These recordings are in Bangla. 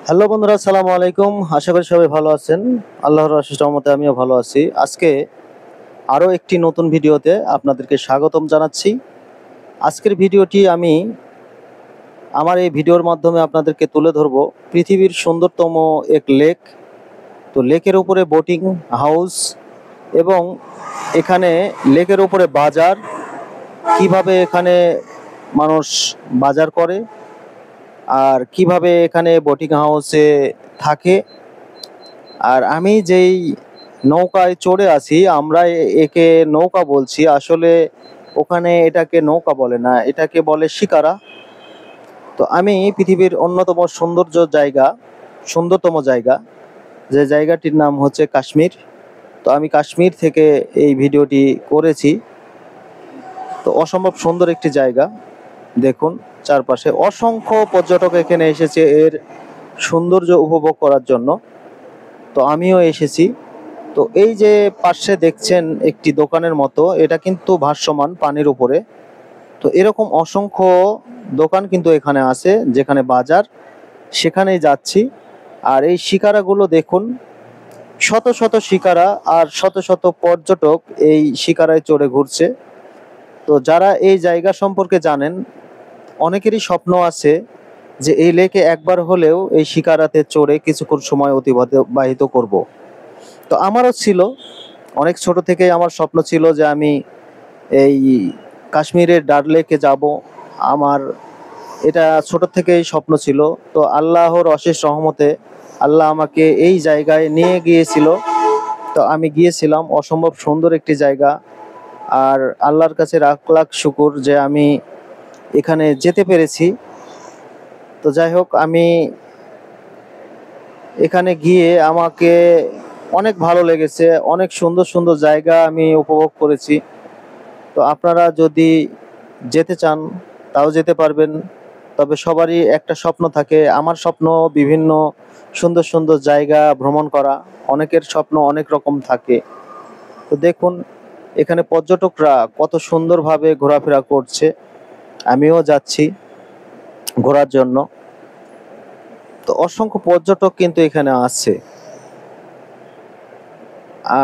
হ্যালো বন্ধুরা, আসসালামু আলাইকুম। আশা করি সবাই ভালো আছেন। আল্লাহর অশেষ রহমতে আমিও ভালো আছি। আজকে আরও একটি নতুন ভিডিওতে আপনাদেরকে স্বাগতম জানাচ্ছি। আজকের ভিডিওটি আমি আমার এই ভিডিওর মাধ্যমে আপনাদেরকে তুলে ধরব পৃথিবীর সুন্দরতম এক লেক। তো লেকের উপরে বোটিং হাউস এবং এখানে লেকের উপরে বাজার, কিভাবে এখানে মানুষ বাজার করে আর কিভাবে এখানে বোটিং হাউসে থাকে। আর আমি যেই নৌকায় চড়ে আছি, আমরা একে নৌকা বলছি, আসলে ওখানে এটাকে নৌকা বলে না, এটাকে বলে শিকারা। তো আমি পৃথিবীর অন্যতম সুন্দরতম জায়গা, যে জায়গাটির নাম হচ্ছে কাশ্মীর। তো আমি কাশ্মীর থেকে এই ভিডিওটি করেছি। তো অসম্ভব সুন্দর একটি জায়গা। দেখুন চারপাশে অসংখ্য পর্যটক এখানে এসেছে এর সৌন্দর্য উপভোগ করার জন্য। তো আমিও এসেছি। তো এই যে পাশে দেখছেন একটি দোকানের মতো, এটা কিন্তু ভাসমান পানির উপরে। তো এরকম অসংখ্য দোকান কিন্তু এখানে আছে, যেখানে বাজার, সেখানেই যাচ্ছি। আর এই শিকারাগুলো দেখুন, শত শত শিকারা আর শত শত পর্যটক এই শিকারায় চড়ে ঘুরছে। তো যারা এই জায়গা সম্পর্কে জানেন, অনেকেরই স্বপ্ন আছে যে এই লেকে একবার হলেও এই শিকারাতে চড়ে কিছুক্ষণ সময় অতিবাহিত করব। তো আমারও ছিল, অনেক ছোট থেকেই আমার স্বপ্ন ছিল যে আমি এই কাশ্মীরের ডাল লেকে যাব। আমার এটা ছোট থেকেই স্বপ্ন ছিল। তো আল্লাহর অশেষ রহমতে আল্লাহ আমাকে এই জায়গায় নিয়ে গিয়েছিল। তো আমি গিয়েছিলাম। অসম্ভব সুন্দর একটি জায়গা। আর আল্লাহর কাছে লাখ লাখ শুকর যে আমি এখানে যেতে পেরেছি। তো যাই হোক, আমি এখানে গিয়ে আমাকে অনেক ভালো লেগেছে। অনেক সুন্দর সুন্দর জায়গা আমি উপভোগ করেছি। তো আপনারা যদি যেতে চান তাও যেতে পারবেন। তবে সবারই একটা স্বপ্ন থাকে। আমার স্বপ্ন বিভিন্ন সুন্দর সুন্দর জায়গা ভ্রমণ করা। অনেকের স্বপ্ন অনেক রকম থাকে। তো দেখুন এখানে পর্যটকরা কত সুন্দরভাবে ঘোরাফেরা করছে। আমিও যাচ্ছি ঘোরার জন্য। তো অসংখ্য পর্যটক কিন্তু এখানে আছে।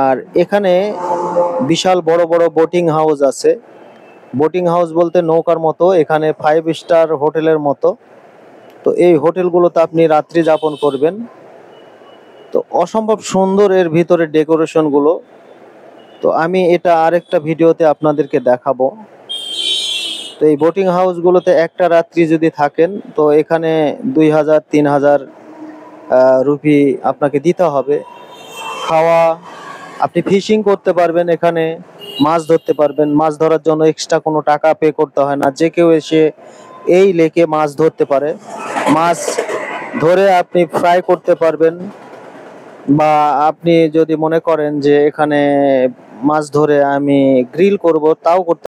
আর এখানে বিশাল বড় বড় বোটিং হাউস আছে। বোটিং হাউস বলতে নৌকার মতো, এখানে 5 স্টার হোটেলের মতো। তো এই হোটেলগুলোতে আপনি রাত্রি যাপন করবেন। তো অসম্ভব সুন্দর এর ভিতরে ডেকোরেশনগুলো। তো আমি এটা আরেকটা ভিডিওতে আপনাদেরকে দেখাবো। তো এই বোটিং হাউসগুলোতে একটা রাত্রি যদি থাকেন, তো এখানে 2000-3000 রুপি আপনাকে দিতে হবে। খাওয়া, আপনি ফিশিং করতে পারবেন, এখানে মাছ ধরতে পারবেন। মাছ ধরার জন্য এক্সট্রা কোনো টাকা পে করতে হয় না। যে কেউ এসে এই লেকে মাছ ধরতে পারে। মাছ ধরে আপনি ফ্রাই করতে পারবেন, বা আপনি যদি মনে করেন যে এখানে মাছ ধরে আমি গ্রিল করব, তাও করতে